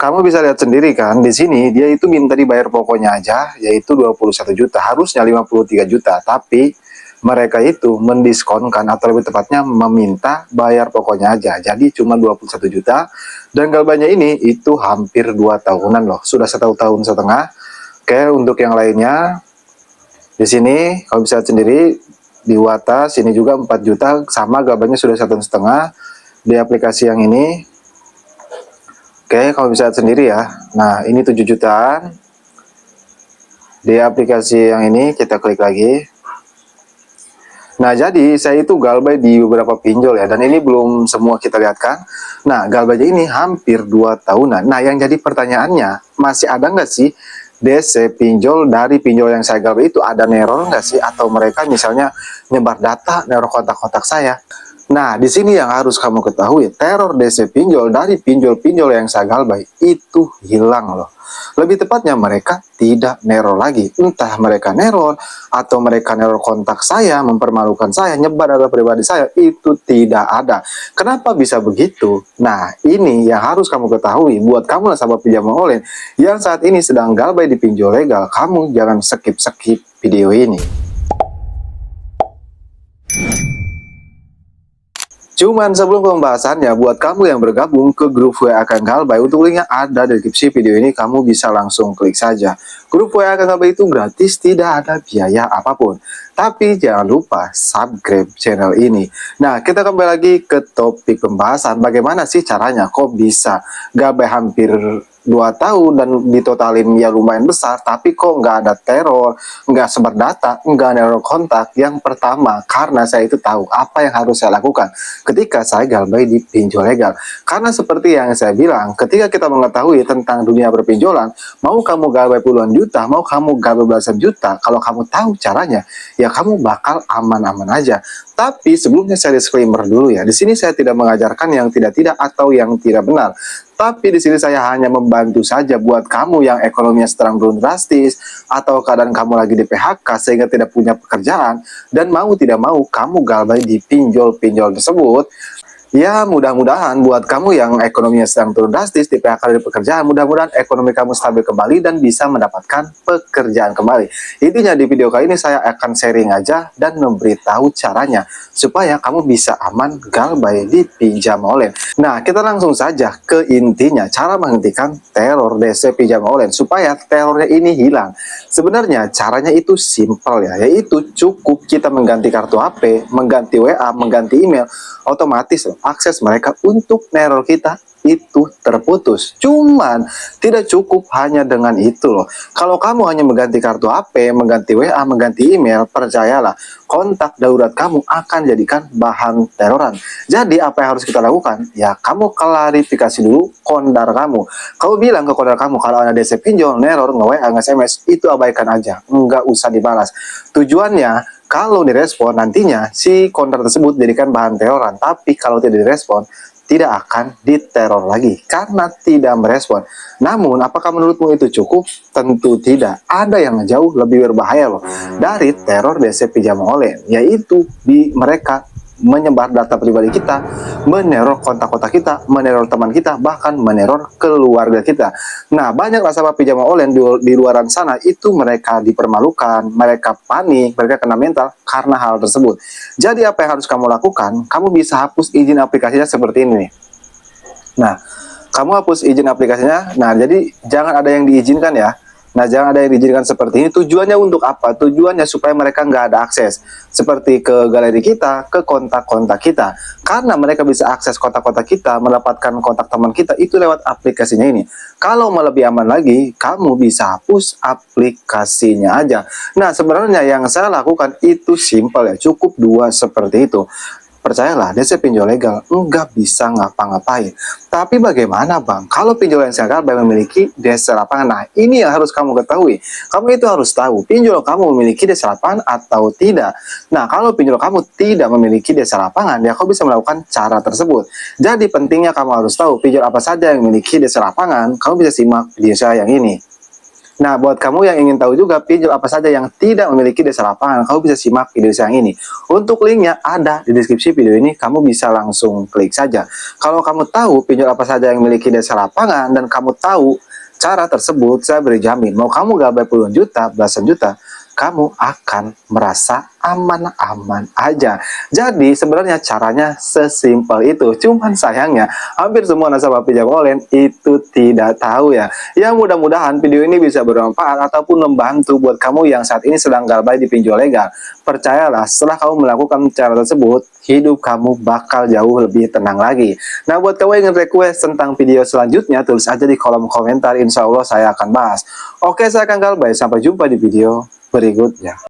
Kamu bisa lihat sendiri kan, di sini dia itu minta dibayar pokoknya aja, yaitu 21 juta, harusnya 53 juta, tapi mereka itu mendiskonkan atau lebih tepatnya meminta bayar pokoknya aja, jadi cuma 21 juta, dan galbanya ini itu hampir 2 tahunan loh, sudah 1,5 tahun. Oke, untuk yang lainnya, di sini kalau bisa lihat sendiri, di Wata, sini juga 4 juta, sama galbanya sudah 1,5 tahun, di aplikasi yang ini. Oke, kalau bisa lihat sendiri ya. Nah, ini 7 jutaan. Di aplikasi yang ini kita klik lagi. Nah, jadi saya itu galbay di beberapa pinjol ya, dan ini belum semua kita lihat kan. Nah, galbaynya ini hampir 2 tahunan. Nah, yang jadi pertanyaannya, masih ada nggak sih DC pinjol dari pinjol yang saya galbay itu ada neror nggak sih? Atau mereka misalnya nyebar data, neror kontak-kontak saya? Nah, di sini yang harus kamu ketahui, teror DC pinjol dari pinjol-pinjol yang saya galbay itu hilang loh. Lebih tepatnya mereka tidak neror lagi. Entah mereka neror atau mereka neror kontak saya, mempermalukan saya, nyebar data pribadi saya, itu tidak ada. Kenapa bisa begitu? Nah, ini yang harus kamu ketahui buat kamu nasabah pinjaman online yang saat ini sedang galbay di pinjol legal. Kamu jangan skip-skip video ini. Cuman sebelum pembahasannya, buat kamu yang bergabung ke grup WA Kang Galbay, untuk linknya ada di deskripsi video ini, kamu bisa langsung klik saja. Grup WA Kang Galbay itu gratis, tidak ada biaya apapun. Tapi jangan lupa subscribe channel ini. Nah, kita kembali lagi ke topik pembahasan. Bagaimana sih caranya kok bisa galbay hampir 2 tahun dan ditotalin ya lumayan besar, tapi kok nggak ada teror, nggak sebar data, nggak neror kontak. Yang pertama, karena saya itu tahu apa yang harus saya lakukan ketika saya galbay di pinjol legal. Karena seperti yang saya bilang, ketika kita mengetahui tentang dunia berpinjolan, mau kamu galbay puluhan juta, mau kamu galbay belasan juta, kalau kamu tahu caranya, ya kamu bakal aman-aman aja. Tapi sebelumnya saya disclaimer dulu ya. Di sini saya tidak mengajarkan yang tidak-tidak atau yang tidak benar. Tapi di sini saya hanya membantu saja buat kamu yang ekonominya sedang turun drastis, atau keadaan kamu lagi di PHK sehingga tidak punya pekerjaan, dan mau tidak mau kamu galbay di pinjol-pinjol tersebut. Ya, mudah-mudahan buat kamu yang ekonominya sedang turun drastis, di PHK dari pekerjaan, mudah-mudahan ekonomi kamu stabil kembali dan bisa mendapatkan pekerjaan kembali. Intinya di video kali ini saya akan sharing aja dan memberitahu caranya supaya kamu bisa aman galbay di pinjam online. Nah, kita langsung saja ke intinya, cara menghentikan teror DC pinjam online supaya terornya ini hilang. Sebenarnya caranya itu simpel ya, yaitu cukup kita mengganti kartu HP, mengganti WA, mengganti email, otomatis akses mereka untuk neror kita itu terputus. Cuman tidak cukup hanya dengan itu loh. Kalau kamu hanya mengganti kartu HP, mengganti WA, mengganti email, percayalah kontak darurat kamu akan jadikan bahan teroran. Jadi apa yang harus kita lakukan? Ya kamu klarifikasi dulu kondar kamu. Kamu bilang ke kondar kamu kalau ada DC pinjol, neror, nge-WA, nge-SMS, itu abaikan aja, nggak usah dibalas. Tujuannya kalau direspon nantinya si kondar tersebut jadikan bahan teroran, tapi kalau tidak direspon tidak akan diteror lagi karena tidak merespon. Namun apakah menurutmu itu cukup? Tentu tidak. Ada yang jauh lebih berbahaya loh dari teror DC pinjam online, yaitu di mereka menyebar data pribadi kita, meneror kontak-kontak kita, meneror teman kita, bahkan meneror keluarga kita. Nah, banyak nasabah pinjaman online di luaran sana itu mereka dipermalukan, mereka panik, mereka kena mental karena hal tersebut. Jadi apa yang harus kamu lakukan? Kamu bisa hapus izin aplikasinya seperti ini nih. Nah, kamu hapus izin aplikasinya. Nah, jadi jangan ada yang diizinkan ya. Nah, jangan ada yang diizinkan seperti ini. Tujuannya untuk apa? Tujuannya supaya mereka nggak ada akses. Seperti ke galeri kita, ke kontak-kontak kita. Karena mereka bisa akses kontak-kontak kita, mendapatkan kontak teman kita, itu lewat aplikasinya ini. Kalau mau lebih aman lagi, kamu bisa hapus aplikasinya aja. Nah, sebenarnya yang saya lakukan itu simpel ya. Cukup 2 seperti itu. Percayalah, DC pinjol legal nggak bisa ngapa-ngapain. Tapi bagaimana bang, kalau pinjol yang legal memiliki DC lapangan? Nah, ini yang harus kamu ketahui. Kamu itu harus tahu, pinjol kamu memiliki DC lapangan atau tidak. Nah, kalau pinjol kamu tidak memiliki DC lapangan, ya kamu bisa melakukan cara tersebut. Jadi pentingnya kamu harus tahu pinjol apa saja yang memiliki DC lapangan. Kamu bisa simak video saya yang ini. Nah, buat kamu yang ingin tahu juga pinjol apa saja yang tidak memiliki dasar lapangan, kamu bisa simak video yang ini. Untuk linknya ada di deskripsi video ini, kamu bisa langsung klik saja. Kalau kamu tahu pinjol apa saja yang memiliki dasar lapangan dan kamu tahu cara tersebut, saya beri jamin, mau kamu gabay puluhan juta, belasan juta, kamu akan merasa aman-aman aja. Jadi sebenarnya caranya sesimpel itu. Cuman sayangnya hampir semua nasabah pinjam online itu tidak tahu ya. Ya mudah-mudahan video ini bisa bermanfaat ataupun membantu buat kamu yang saat ini sedang gabay di pinjol legal. Percayalah, setelah kamu melakukan cara tersebut, hidup kamu bakal jauh lebih tenang lagi. Nah, buat kamu yang ingin request tentang video selanjutnya, tulis aja di kolom komentar. Insya Allah saya akan bahas. Oke, saya akan Galbay. Sampai jumpa di video berikutnya.